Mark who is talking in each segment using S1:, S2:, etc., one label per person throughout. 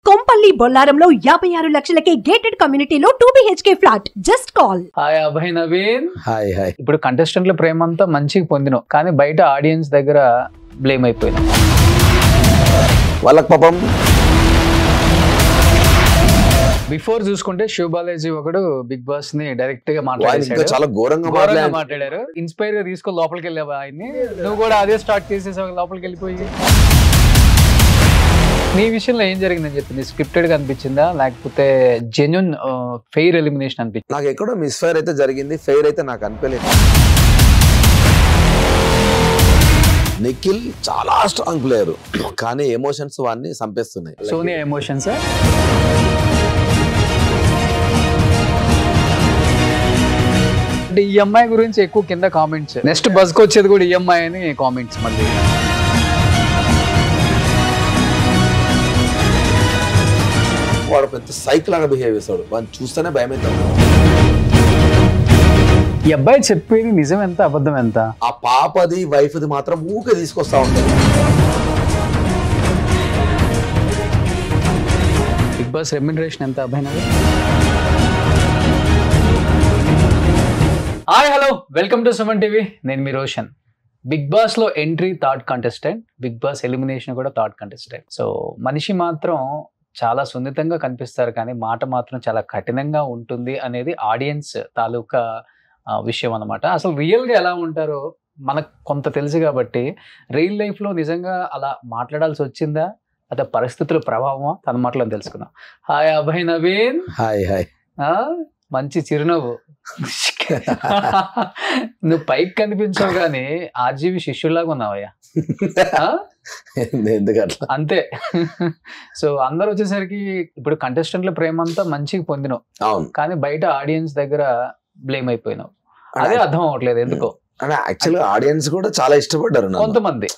S1: Kompally బొల్లారంలో 56 లక్షలకే gated కమ్యూనిటీలో 2 BHK flat. Just call.
S2: Hi Abhay Naveen.
S3: Hi hi.
S2: ఇప్పుడు కంటెస్టెంట్ల ప్రేమ అంతా మంచిగా పొందినాం, కానీ బయట ఆడియన్స్ దగ్గర బ్లేమ్ అయిపోయినాం.
S3: వాళ్ళకి పాపం
S2: బిఫోర్ చూసుకుంటే శివ్ బాలాజీ ఒకడు బిగ్ బాస్ ని డైరెక్ట్ గా మాట్లాడారు,
S3: చాలా ఘోరంగా
S2: మాట్లాడారు. ఇన్స్పైర్ గా తీసుకొని లోపలికి వెళ్ళావా ఆయన్ని? నువ్వు కూడా అదే స్టార్ట్ చేసేసావు లోపలికి వెళ్ళిపోయి. నీ విషయంలో ఏం జరిగిందని చెప్పింది? స్క్రిప్టెడ్ గా అనిపించిందా లేకపోతే జెన్యున్ ఫెయిర్ ఎలిమినేషన్ అనిపించింది?
S3: నాకు ఎక్కడో మిస్ ఫైర్ అయితే జరిగింది, ఫెయిర్ అయితే నాకు అనిపించలేదు. నిఖిల్ చాలా స్ట్రాంగ్ ప్లేయర్, కానీ ఎమోషన్స్ వాడిని చంపేస్తున్నాయి.
S2: సోనియా ఎమోషన్స్. అంటే ఈ అమ్మాయి గురించి ఎక్కువ కింద కామెంట్స్, నెక్స్ట్ బస్ కి వచ్చేది కూడా ఈ అమ్మాయి అని కామెంట్స్. మళ్ళీ
S3: వాడు పెద్ద సైకిల్ లాగా బిహేవ్ చేస్తాడు, వాడిని చూస్తేనే భయం అవుతాడు.
S2: ఈ అబ్బాయి చెప్పేది నిజం ఎంత అబద్ధం ఎంత?
S3: ఆ పాపది వైఫ్ది మాత్రం ఊకే తీసుకొస్తా ఉంటుంది.
S2: బిగ్ బాస్ రెమ్యునరేషన్ ఎంత అబ్బాయి? Hi hello, welcome to Suman TV. నేను మీ రోషన్. బిగ్ బాస్ లో entry third contestant, Bigg Boss elimination కూడా థర్డ్ కంటెస్టెంట్. సో మనిషి మాత్రం చాలా సున్నితంగా కనిపిస్తారు, కానీ మాట మాత్రం చాలా కఠినంగా ఉంటుంది అనేది ఆడియన్స్ తాలూకా విషయం అనమాట. అసలు రియల్గా ఎలా ఉంటారో మనకు కొంత తెలుసు కాబట్టి రియల్ లైఫ్లో నిజంగా అలా మాట్లాడాల్సి వచ్చిందా అదే పరిస్థితుల ప్రభావమా తన మాటలో తెలుసుకుందాం. Hi Abhay Naveen.
S3: Hi hi.
S2: మంచి చిరునవ్వు. నువ్వు పైకి కనిపించావు కానీ ఆర్జీవి శిష్యుల్లాగా ఉన్నావయ్యా. అంతే. సో అందరు వచ్చేసరికి ఇప్పుడు కంటెస్టెంట్ల ప్రేమ అంతా మంచిగా పొందినావు, కానీ బయట ఆడియన్స్ దగ్గర బ్లేమ్ అయిపోయినావు. అదే అర్థం అవ్వట్లేదు ఎందుకో.
S3: యాక్చువల్ గా ఆడియన్స్ కూడా చాలా ఇష్టపడ్డారు
S2: కొంతమంది.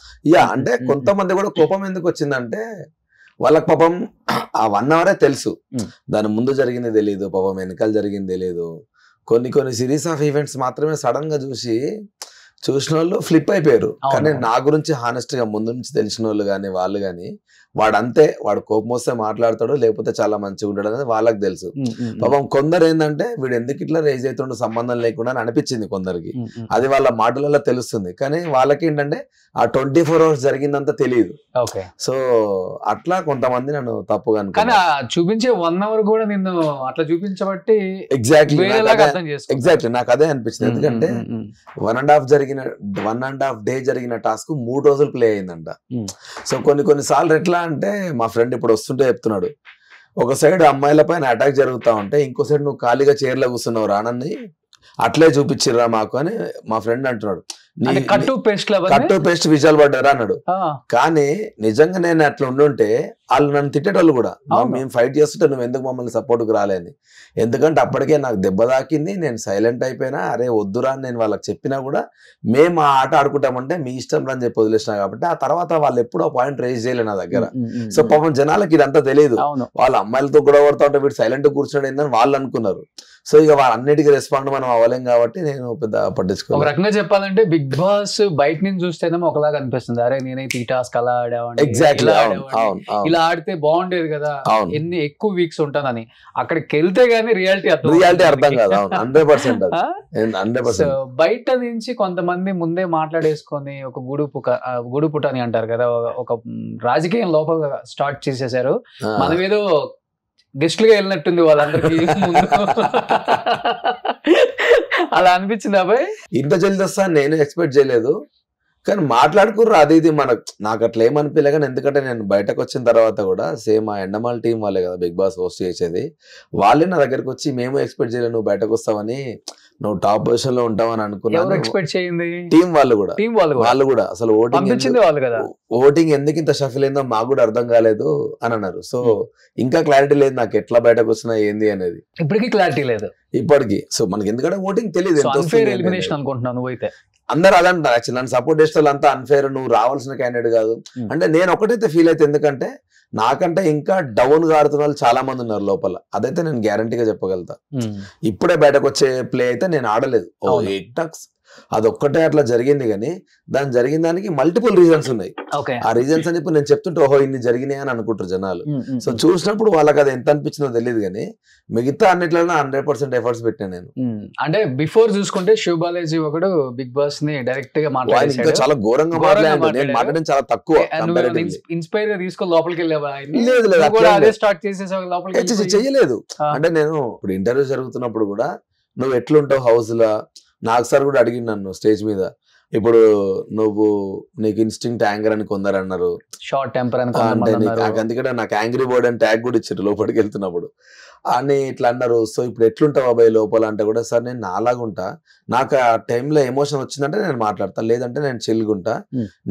S3: అంటే కొంతమంది కూడా కోపం ఎందుకు వచ్చిందంటే వాళ్ళకి పాపం ఆ 1 అవరే తెలుసు, దాని ముందు జరిగింది తెలియదు, పాపం వెనకాల జరిగింది తెలియదు. కొన్ని సిరీస్ ఆఫ్ ఈవెంట్స్ మాత్రమే సడన్ గా చూసిన వాళ్ళు ఫ్లిప్ అయిపోయారు. కానీ నా గురించి హానెస్ట్ గా ముందు నుంచి తెలిసిన వాళ్ళు కానీ వాళ్ళు కానీ వాడంతే, వాడు కోపం వస్తే మాట్లాడతాడు, లేకపోతే చాలా మంచిగా ఉంటాడు అనేది వాళ్ళకి తెలుసు. పాపం కొందరు ఏంటంటే వీడు ఎందుకు ఇట్లా రేజ్ అవుతుండో సంబంధం లేకుండా అని అనిపించింది కొందరికి. అది వాళ్ళ మాటలలో తెలుస్తుంది, కానీ వాళ్ళకి ఏంటంటే ఆ 24 hours జరిగిందంతా తెలియదు. సో అట్లా కొంతమంది నన్ను తప్పుగా
S2: చూపించే 1 hour కూడా నిన్ను అట్లా చూపించబట్టి
S3: ఎగ్జాక్ట్లీ నాకు అదే అనిపించింది. ఎందుకంటే 1.5 day జరిగిన టాస్క్ 3 రోజులు ప్లే అయిందంట. సో కొన్ని సార్లు ఎట్లా అంటే మా ఫ్రెండ్ ఇప్పుడు వస్తుంటే చెప్తున్నాడు, ఒక సైడ్ అమ్మాయిల పైన అటాక్ జరుగుతా ఉంటే ఇంకో సైడ్ నువ్వు ఖాళీగా చైర్లో కూర్చున్నావు రానని అట్లే చూపించిర్రా మాకు అని మా ఫ్రెండ్ అంటున్నాడు.
S2: కట్టు
S3: పేస్ట్ విజయాలు పడ్డారా అన్నాడు. కానీ నిజంగా నేను అట్లా ఉండుంటే వాళ్ళు నన్ను తిట్టేటోళ్ళు కూడా, మేము ఫైట్ చేస్తుంటే నువ్వు ఎందుకు మమ్మల్ని సపోర్ట్కి రాలేని. ఎందుకంటే అప్పటికే నాకు దెబ్బ తాకింది, నేను సైలెంట్ అయిపోయినా, అరే వద్దురా అని నేను వాళ్ళకి చెప్పినా కూడా మేము ఆ ఆట ఆడుకుంటామంటే మీ ఇష్టం రా అని చెప్పి వదిలేసినా. కాబట్టి ఆ తర్వాత వాళ్ళు ఎప్పుడూ పాయింట్ రేజ్ చేయలే నా దగ్గర. సో పాపం జనాలకి ఇదంతా తెలియదు, వాళ్ళ అమ్మాయిలతో గొడవ పడుతూ ఉంటే వీడు సైలెంట్ కూర్చోండి ఏందని వాళ్ళు అనుకున్నారు. సో ఇక వాళ్ళన్నిటికీ రెస్పాండ్ మనం అవ్వలేం కాబట్టి నేను పెద్ద పట్టించుకోవాలి.
S2: ఒక రకంగా చెప్పాలంటే బిగ్ బాస్ బయట నుంచి చూస్తేనేమో ఒకలాగా అనిపిస్తుంది, అరే నేనైతే ఈ టాస్క్ అలా ఆడావండి, ఇలా ఆడితే బాగుండేది కదా, ఎన్ని ఎక్కువ వీక్స్ ఉంటానని. అక్కడికి వెళ్తే గానీ రియాలిటీ
S3: అర్థం కాదు. 100%.
S2: బయట నుంచి కొంతమంది ముందే మాట్లాడేసుకొని ఒక గూడు పుట అని అంటారు కదా, ఒక రాజకీయం లోపల స్టార్ట్ చేసేసారు. మనం ఏదో గెస్ట్లుగా వెళ్ళినట్టుంది వాళ్ళందరికీ ముందు. అలా అనిపించింది అబ్బాయి.
S3: ఇంత జల్ది వస్తా నేను ఎక్స్పెక్ట్ చేయలేదు, కానీ మాట్లాడుకుర్రు అది ఇది నాకు అట్లా ఏమనిపించలే. కానీ ఎందుకంటే నేను బయటకు వచ్చిన తర్వాత కూడా సేమ్ ఆ ఎండమాల్ టీం వాళ్ళే కదా బిగ్ బాస్ హోస్ట్ చేసేది, వాళ్ళే నా దగ్గరికి వచ్చి మేము ఎక్స్పెక్ట్ చేయలేదు నువ్వు బయటకు వస్తావని, నువ్వు టాప్ పొజిషన్ లో ఉంటావని అనుకున్నాను.
S2: ఎక్స్పెక్ట్ చేయండి
S3: టీం వాళ్ళు కూడా అసలు ఓటింగ్ ఎందుకు ఇంత షఫిల్ అయిందో మాకు కూడా అర్థం కాలేదు అని అన్నారు. సో ఇంకా క్లారిటీ లేదు నాకు ఎట్లా బయటకు వచ్చినా ఏంది అనేది,
S2: ఇప్పటికీ క్లారిటీ లేదు
S3: ఇప్పటికి. సో మనకి ఎందుకంటే ఓటింగ్ తెలియదు
S2: అనుకుంటున్నాను. నువ్వైతే
S3: అందరు అదే అంటారు, యాక్చువల్ నన్ను సపోర్ట్ చేసే వాళ్ళు అంతా అన్ఫేర్, నువ్వు రావాల్సిన క్యాండిడేట్ కాదు అంటే నేను ఒకటైతే ఫీల్ అయితే, ఎందుకంటే నాకంటే ఇంకా డౌన్ గా ఆడుతున్న వాళ్ళు చాలా మంది ఉన్నారు లోపల, అదైతే నేను గ్యారంటీగా చెప్పగలుగుతా. ఇప్పుడే బయటకు వచ్చే ప్లే అయితే నేను ఆడలేదు. 8 టక్స్ అదొక్కటే అట్లా జరిగింది కానీ దాని జరిగిన దానికి మల్టిపుల్ రీజన్స్ ఉన్నాయి.
S2: ఓకే.
S3: ఆ రీజన్స్ అని ఇప్పుడు నేను చెప్తుంటే ఓహో ఇన్ని జరిగినాయి అని అనుకుంటారు జనాలు. సో చూసినప్పుడు వాళ్ళకి అది ఎంత అనిపించిందో తెలియదు కానీ మిగతా అన్నిట్లో 100% ఎఫర్ట్స్ పెట్టాను నేను.
S2: అంటే బిఫోర్ చూసుకుంటే శివ్ బాలాజీ ఒకడు బిగ్ బాస్ ని డైరెక్ట్ గా
S3: ఇంకా చాలా ఘోరంగా మాట్లాడాను. నేను మాట్లాడడం చాలా తక్కువ.
S2: ఇన్స్పైర్ తీసుకొని లోపలికి వెళ్ళావా?
S3: లేదు లేదు
S2: అదే స్టార్ట్ చేసేసావు లోపలికి?
S3: చెయ్యలేదు. అంటే నేను ఇప్పుడు ఇంటర్వ్యూ జరుగుతున్నప్పుడు కూడా నువ్వు ఎట్లుంటావు హౌస్ లా, నాకు సార్ కూడా అడిగింది నన్ను స్టేజ్ మీద, ఇప్పుడు నీకు ఇన్స్టింక్ట్ యాంగర్ అని కొందరు అన్నారు,
S2: షార్ట్ టెంపర్ అని
S3: అందుకనే నాకు యాంగ్రీ బర్డ్ అని ట్యాగ్ కూడా ఇచ్చారు లోపలికి వెళ్తున్నప్పుడు అని ఇట్లా అన్నారు. సో ఇప్పుడు ఎట్లుంటావు అబ్బాయి లోపల అంటే కూడా సార్ నేను నాలాగా ఉంటా, నాకు ఆ టైంలో ఎమోషన్ వచ్చిందంటే నేను మాట్లాడతాను, లేదంటే నేను చిల్లుగుంటా,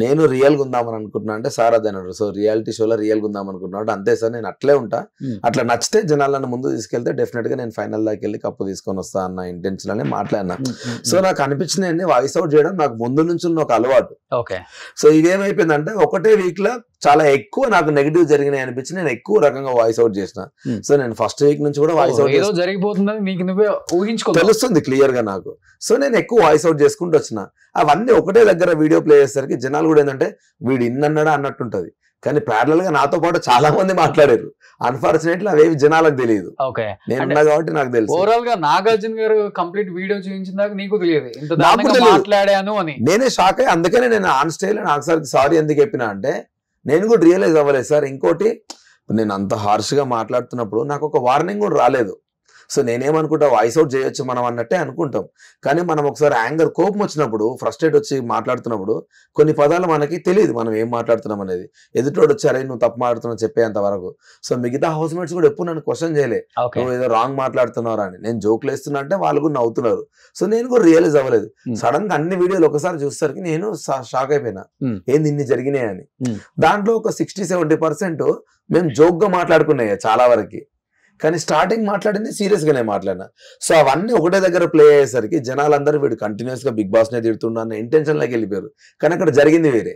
S3: నేను రియల్గా ఉందామని అనుకుంటున్నా అంటే సార్ అదే అన్నారు. సో రియాలిటీ షోలో రియల్గా ఉందాం అనుకుంటున్నా అంతే సార్, నేను అట్లే ఉంటా, అట్లా నచ్చితే జనాలను ముందు తీసుకెళ్తే డెఫినెట్ గా నేను ఫైనల్ దాకా వెళ్ళి కప్పు తీసుకొని వస్తా అన్న ఇంటెన్షన్ అని మాట్లాడినా. సో నాకు అనిపించింది వాయిస్ అవుట్ చేయడం నాకు ముందు నుంచి ఉన్న ఒక అలవాటు. సో ఇదేమైపోయిందంటే ఒకటే వీక్ లో చాలా ఎక్కువ నాకు నెగిటివ్ జరిగినాయి అనిపించి నేను ఎక్కువ రకంగా వాయిస్ అవుట్ చేసిన. సో నేను ఫస్ట్ వీక్ నుంచి కూడా వాయిస్ అవుట్
S2: జరిగిపోతుందని నీకు నువ్వే ఊహించుకో
S3: తెలుస్తుంది క్లియర్ గా నాకు. సో నేను ఎక్కువ వాయిస్ అవుట్ చేసుకుంటూ వచ్చిన. అవన్నీ ఒకటే దగ్గర వీడియో ప్లే చేసేసరికి జనాలు కూడా ఏంటంటే వీడు ఇన్నన్నాడా అన్నట్టుంటది, కానీ ప్యారలల్ గా నాతో పాటు చాలా మంది మాట్లాడారు. అన్ఫార్చునేట్లీ అవేవి జనాలకు తెలియదు, నేను కాబట్టి నాకు తెలుసు.
S2: ఓవరాల్ గా నాగార్జున గారు కంప్లీట్ వీడియో చూపించిన దాకా నీకు తెలియదు మాట్లాడాను అని.
S3: నేనే షాక్ అయ్యి అందుకనే నేను ఆన్ స్టైల్ నాకు సార్ సారీ ఎందుకు చెప్పినా అంటే నేను కూడా రియలైజ్ అవ్వలేదు సార్. ఇంకోటి నేను అంత హార్ష్ గా మాట్లాడుతున్నప్పుడు నాకు ఒక వార్నింగ్ కూడా రాలేదు. సో నేనేమనుకుంటా వాయిస్ అవుట్ చేయొచ్చు మనం అన్నట్టే అనుకుంటాం, కానీ మనం ఒకసారి యాంగర్ కోపం వచ్చినప్పుడు ఫ్రస్ట్రేట్ వచ్చి మాట్లాడుతున్నప్పుడు కొన్ని పదాలు మనకి తెలియదు మనం ఏం మాట్లాడుతున్నాం అనేది. ఎదుటోడు వచ్చారే నువ్వు తప్పు మాట్లాడుతున్నావు చెప్పేంత వరకు. సో మిగతా హౌస్ మేట్స్ కూడా ఎప్పుడు నన్ను క్వశ్చన్ చేయలే నువ్వు ఏదో రాంగ్ మాట్లాడుతున్నావు అని. నేను జోక్లు వేస్తున్నా అంటే వాళ్ళు కూడా నవ్వుతున్నారు. సో నేను కూడా రియలైజ్ అవ్వలేదు. సడన్ గా అన్ని వీడియోలు ఒకసారి చూసేసరికి నేను షాక్ అయిపోయినా ఏంది ఇన్ని జరిగినాయి అని. దాంట్లో ఒక 60-70% మేము జోక్ గా మాట్లాడుకున్నాయి చాలా వరకు, కానీ స్టార్టింగ్ మాట్లాడింది సీరియస్ గానే మాట్లాడినా. సో అవన్నీ ఒకటే దగ్గర ప్లే అయ్యేసరికి జనాలందరూ వీడు కంటిన్యూస్ గా బిగ్ బాస్ నే తిడుతుండ అన్న ఇంటెన్షన్ లోకి వెళ్ళిపోయారు, కానీ అక్కడ జరిగింది వేరే.